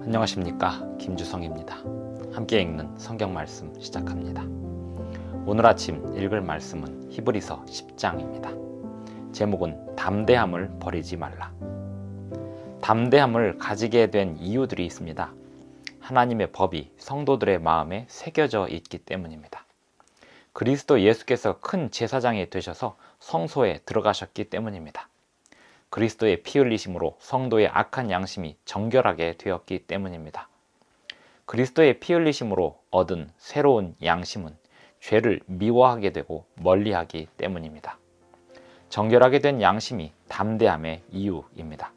안녕하십니까, 김주성입니다. 함께 읽는 성경 말씀 시작합니다. 오늘 아침 읽을 말씀은 히브리서 10장입니다. 제목은 담대함을 버리지 말라. 담대함을 가지게 된 이유들이 있습니다. 하나님의 법이 성도들의 마음에 새겨져 있기 때문입니다. 그리스도 예수께서 큰 제사장이 되셔서 성소에 들어가셨기 때문입니다. 그리스도의 피 흘리심으로 성도의 악한 양심이 정결하게 되었기 때문입니다. 그리스도의 피 흘리심으로 얻은 새로운 양심은 죄를 미워하게 되고 멀리하기 때문입니다. 정결하게 된 양심이 담대함의 이유입니다.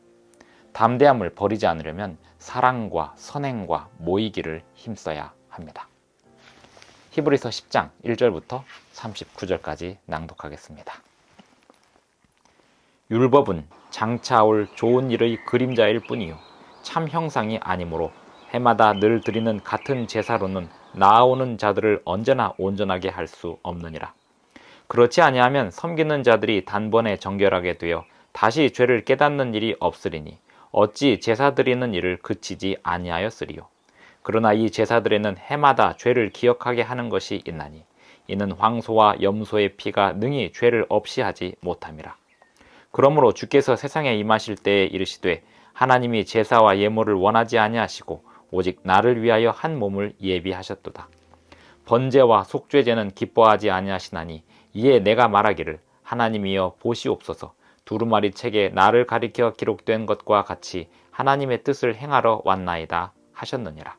담대함을 버리지 않으려면 사랑과 선행과 모이기를 힘써야 합니다. 히브리서 10장 1절부터 39절까지 낭독하겠습니다. 율법은 장차 올 좋은 일의 그림자일 뿐이요 참 형상이 아니므로 해마다 늘 드리는 같은 제사로는 나아오는 자들을 언제나 온전하게 할 수 없느니라. 그렇지 아니하면 섬기는 자들이 단번에 정결하게 되어 다시 죄를 깨닫는 일이 없으리니 어찌 제사 드리는 일을 그치지 아니하였으리요. 그러나 이 제사들에는 해마다 죄를 기억하게 하는 것이 있나니 이는 황소와 염소의 피가 능히 죄를 없이 하지 못함이라. 그러므로 주께서 세상에 임하실 때에 이르시되 하나님이 제사와 예물을 원하지 아니하시고 오직 나를 위하여 한 몸을 예비하셨도다. 번제와 속죄제는 기뻐하지 아니하시나니 이에 내가 말하기를 하나님이여 보시옵소서. 두루마리 책에 나를 가리켜 기록된 것과 같이 하나님의 뜻을 행하러 왔나이다 하셨느니라.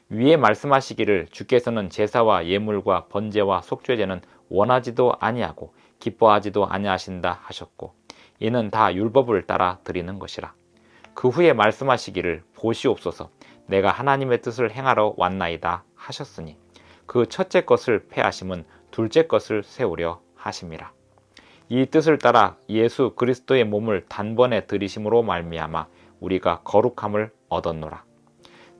위에 말씀하시기를 주께서는 제사와 예물과 번제와 속죄제는 원하지도 아니하고 기뻐하지도 아니하신다 하셨고 이는 다 율법을 따라 드리는 것이라. 그 후에 말씀하시기를 보시옵소서. 내가 하나님의 뜻을 행하러 왔나이다 하셨으니 그 첫째 것을 폐하심은 둘째 것을 세우려 하심이라. 이 뜻을 따라 예수 그리스도의 몸을 단번에 들이심으로 말미암아 우리가 거룩함을 얻었노라.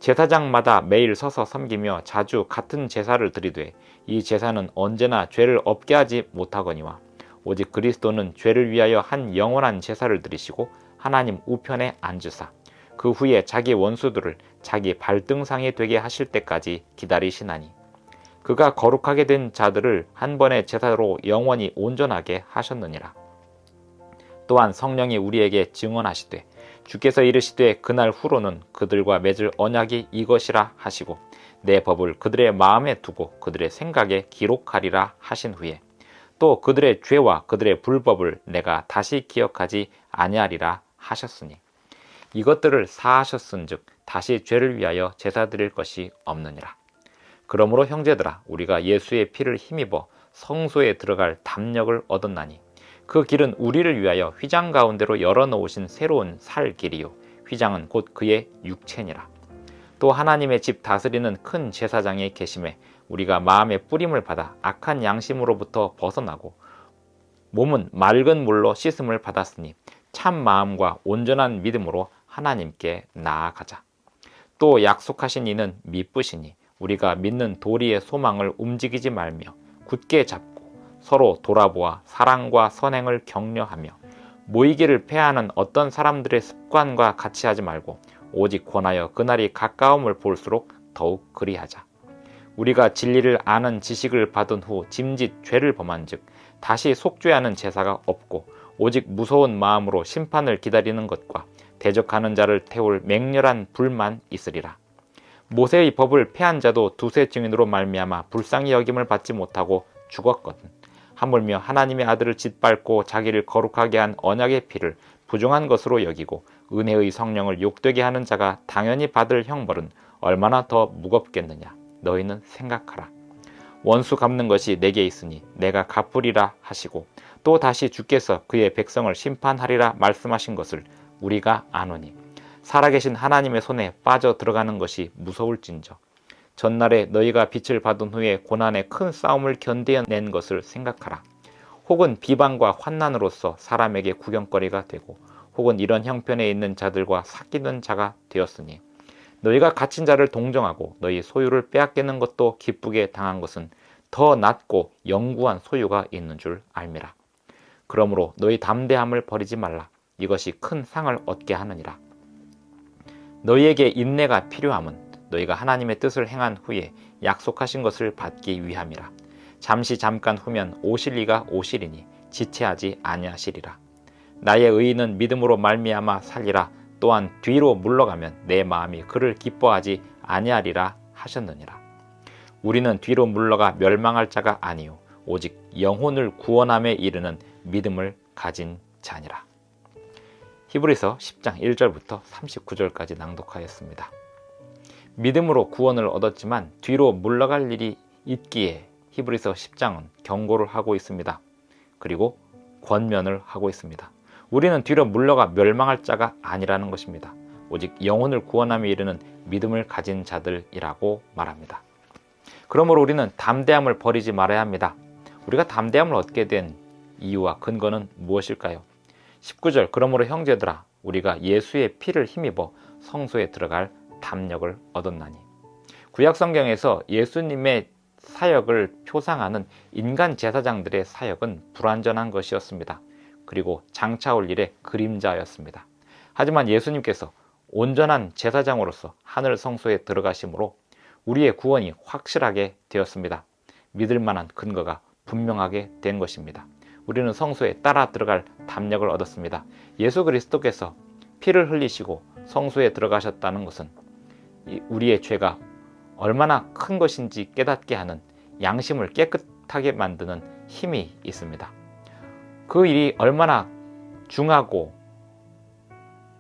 제사장마다 매일 서서 섬기며 자주 같은 제사를 드리되 이 제사는 언제나 죄를 없게 하지 못하거니와 오직 그리스도는 죄를 위하여 한 영원한 제사를 드리시고 하나님 우편에 앉으사 그 후에 자기 원수들을 자기 발등상이 되게 하실 때까지 기다리시나니 그가 거룩하게 된 자들을 한 번의 제사로 영원히 온전하게 하셨느니라. 또한 성령이 우리에게 증언하시되 주께서 이르시되 그날 후로는 그들과 맺을 언약이 이것이라 하시고 내 법을 그들의 마음에 두고 그들의 생각에 기록하리라 하신 후에 또 그들의 죄와 그들의 불법을 내가 다시 기억하지 아니하리라 하셨으니 이것들을 사하셨은즉 다시 죄를 위하여 제사 드릴 것이 없느니라. 그러므로 형제들아 우리가 예수의 피를 힘입어 성소에 들어갈 담력을 얻었나니 그 길은 우리를 위하여 휘장 가운데로 열어놓으신 새로운 살 길이요 휘장은 곧 그의 육체니라. 또 하나님의 집 다스리는 큰 제사장이 계심에 우리가 마음의 뿌림을 받아 악한 양심으로부터 벗어나고 몸은 맑은 물로 씻음을 받았으니 참 마음과 온전한 믿음으로 하나님께 나아가자. 또 약속하신 이는 미쁘시니 우리가 믿는 도리의 소망을 움직이지 말며 굳게 잡고 서로 돌아보아 사랑과 선행을 격려하며 모이기를 폐하는 어떤 사람들의 습관과 같이 하지 말고 오직 권하여 그날이 가까움을 볼수록 더욱 그리하자. 우리가 진리를 아는 지식을 받은 후 짐짓 죄를 범한즉 다시 속죄하는 제사가 없고 오직 무서운 마음으로 심판을 기다리는 것과 대적하는 자를 태울 맹렬한 불만 있으리라. 모세의 법을 폐한 자도 두세 증인으로 말미암아 불쌍히 여김을 받지 못하고 죽었거든. 하물며 하나님의 아들을 짓밟고 자기를 거룩하게 한 언약의 피를 부정한 것으로 여기고 은혜의 성령을 욕되게 하는 자가 당연히 받을 형벌은 얼마나 더 무겁겠느냐. 너희는 생각하라. 원수 갚는 것이 내게 있으니 내가 갚으리라 하시고 또 다시 주께서 그의 백성을 심판하리라 말씀하신 것을 우리가 아노니 살아계신 하나님의 손에 빠져 들어가는 것이 무서울진저 전날에 너희가 빛을 받은 후에 고난의 큰 싸움을 견뎌낸 것을 생각하라. 혹은 비방과 환난으로서 사람에게 구경거리가 되고 혹은 이런 형편에 있는 자들과 사귀는 자가 되었으니 너희가 갇힌 자를 동정하고 너희 소유를 빼앗기는 것도 기쁘게 당한 것은 더 낫고 영구한 소유가 있는 줄 알미라. 그러므로 너희 담대함을 버리지 말라. 이것이 큰 상을 얻게 하느니라. 너희에게 인내가 필요함은 너희가 하나님의 뜻을 행한 후에 약속하신 것을 받기 위함이라. 잠깐 후면 오실 이가 오시리니 지체하지 아니하시리라. 나의 의인은 믿음으로 말미암아 살리라. 또한 뒤로 물러가면 내 마음이 그를 기뻐하지 아니하리라 하셨느니라. 우리는 뒤로 물러가 멸망할 자가 아니요 오직 영혼을 구원함에 이르는 믿음을 가진 자니라. 히브리서 10장 1절부터 39절까지 낭독하였습니다. 믿음으로 구원을 얻었지만 뒤로 물러갈 일이 있기에 히브리서 10장은 경고를 하고 있습니다. 그리고 권면을 하고 있습니다. 우리는 뒤로 물러가 멸망할 자가 아니라는 것입니다. 오직 영혼을 구원함에 이르는 믿음을 가진 자들이라고 말합니다. 그러므로 우리는 담대함을 버리지 말아야 합니다. 우리가 담대함을 얻게 된 이유와 근거는 무엇일까요? 19절 그러므로 형제들아 우리가 예수의 피를 힘입어 성소에 들어갈 담력을 얻었나니. 구약 성경에서 예수님의 사역을 표상하는 인간 제사장들의 사역은 불완전한 것이었습니다. 그리고 장차올 일의 그림자였습니다. 하지만 예수님께서 온전한 제사장으로서 하늘 성소에 들어가심으로 우리의 구원이 확실하게 되었습니다. 믿을 만한 근거가 분명하게 된 것입니다. 우리는 성소에 따라 들어갈 담력을 얻었습니다. 예수 그리스도께서 피를 흘리시고 성소에 들어가셨다는 것은 우리의 죄가 얼마나 큰 것인지 깨닫게 하는 양심을 깨끗하게 만드는 힘이 있습니다. 그 일이 얼마나 중하고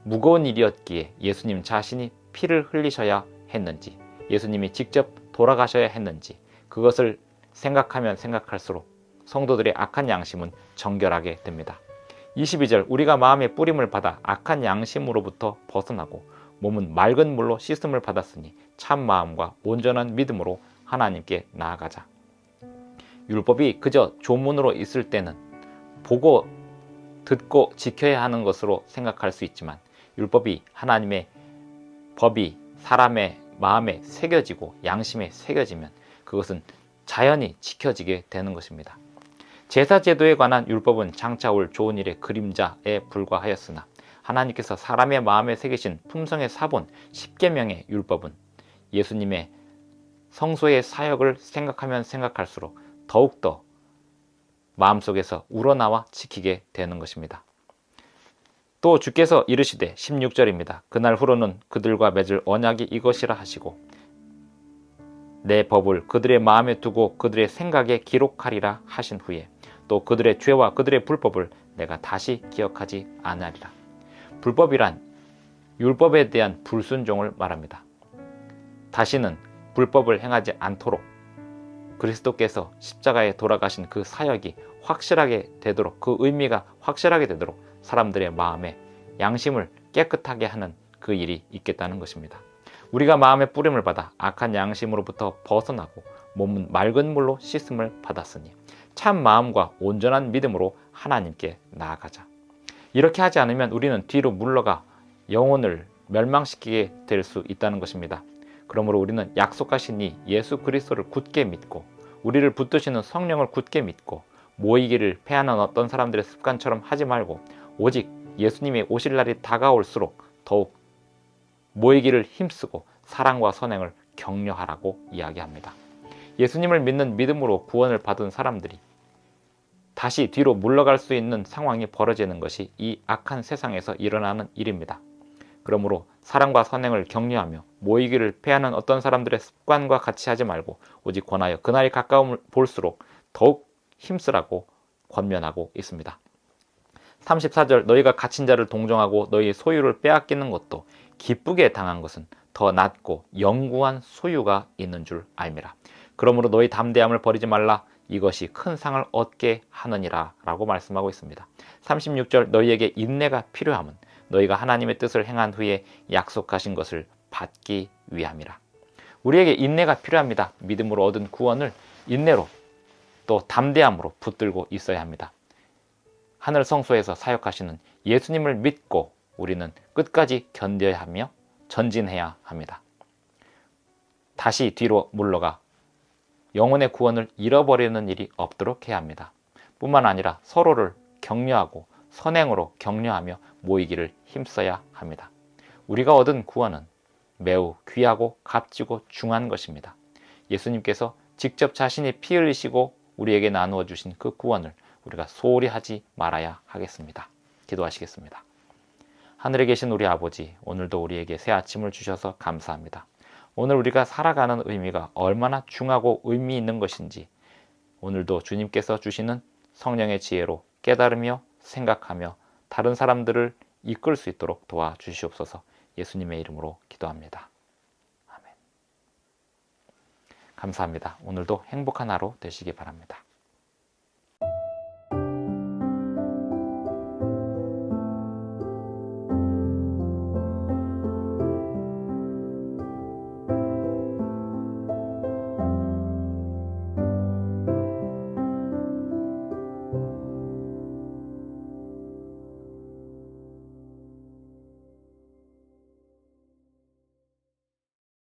무거운 일이었기에 예수님 자신이 피를 흘리셔야 했는지, 예수님이 직접 돌아가셔야 했는지, 그것을 생각하면 생각할수록 성도들의 악한 양심은 정결하게 됩니다. 22절 우리가 마음의 뿌림을 받아 악한 양심으로부터 벗어나고 몸은 맑은 물로 씻음을 받았으니 참 마음과 온전한 믿음으로 하나님께 나아가자. 율법이 그저 조문으로 있을 때는 보고 듣고 지켜야 하는 것으로 생각할 수 있지만 율법이 하나님의 법이 사람의 마음에 새겨지고 양심에 새겨지면 그것은 자연히 지켜지게 되는 것입니다. 제사 제도에 관한 율법은 장차 올 좋은 일의 그림자에 불과하였으나 하나님께서 사람의 마음에 새기신 품성의 사본 10계명의 율법은 예수님의 성소의 사역을 생각하면 생각할수록 더욱더 마음속에서 우러나와 지키게 되는 것입니다. 또 주께서 이르시되 16절입니다. 그날 후로는 그들과 맺을 언약이 이것이라 하시고 내 법을 그들의 마음에 두고 그들의 생각에 기록하리라 하신 후에 또 그들의 죄와 그들의 불법을 내가 다시 기억하지 아니하리라. 불법이란 율법에 대한 불순종을 말합니다. 다시는 불법을 행하지 않도록 그리스도께서 십자가에 돌아가신 그 사역이 확실하게 되도록, 그 의미가 확실하게 되도록 사람들의 마음에 양심을 깨끗하게 하는 그 일이 있겠다는 것입니다. 우리가 마음의 뿌림을 받아 악한 양심으로부터 벗어나고 몸은 맑은 물로 씻음을 받았으니 참 마음과 온전한 믿음으로 하나님께 나아가자. 이렇게 하지 않으면 우리는 뒤로 물러가 영혼을 멸망시키게 될 수 있다는 것입니다. 그러므로 우리는 약속하신 이 예수 그리스도를 굳게 믿고 우리를 붙드시는 성령을 굳게 믿고 모이기를 패하는 어떤 사람들의 습관처럼 하지 말고 오직 예수님이 오실 날이 다가올수록 더욱 모이기를 힘쓰고 사랑과 선행을 격려하라고 이야기합니다. 예수님을 믿는 믿음으로 구원을 받은 사람들이 다시 뒤로 물러갈 수 있는 상황이 벌어지는 것이 이 악한 세상에서 일어나는 일입니다. 그러므로 사랑과 선행을 격려하며 모이기를 패하는 어떤 사람들의 습관과 같이 하지 말고 오직 권하여 그날이 가까움을 볼수록 더욱 힘쓰라고 권면하고 있습니다. 34절 너희가 갇힌 자를 동정하고 너희의 소유를 빼앗기는 것도 기쁘게 당한 것은 더 낫고 영구한 소유가 있는 줄 알미라. 그러므로 너희 담대함을 버리지 말라. 이것이 큰 상을 얻게 하느니라 라고 말씀하고 있습니다. 36절 너희에게 인내가 필요함은 너희가 하나님의 뜻을 행한 후에 약속하신 것을 받기 위함이라. 우리에게 인내가 필요합니다. 믿음으로 얻은 구원을 인내로 또 담대함으로 붙들고 있어야 합니다. 하늘 성소에서 사역하시는 예수님을 믿고 우리는 끝까지 견뎌야 하며 전진해야 합니다. 다시 뒤로 물러가 영혼의 구원을 잃어버리는 일이 없도록 해야 합니다. 뿐만 아니라 서로를 격려하고 선행으로 격려하며 모이기를 힘써야 합니다. 우리가 얻은 구원은 매우 귀하고 값지고 중한 것입니다. 예수님께서 직접 자신이 피 흘리시고 우리에게 나누어 주신 그 구원을 우리가 소홀히 하지 말아야 하겠습니다. 기도하시겠습니다. 하늘에 계신 우리 아버지, 오늘도 우리에게 새 아침을 주셔서 감사합니다. 오늘 우리가 살아가는 의미가 얼마나 중하고 의미 있는 것인지 오늘도 주님께서 주시는 성령의 지혜로 깨달으며 생각하며 다른 사람들을 이끌 수 있도록 도와주시옵소서. 예수님의 이름으로 기도합니다. 아멘. 감사합니다. 오늘도 행복한 하루 되시기 바랍니다.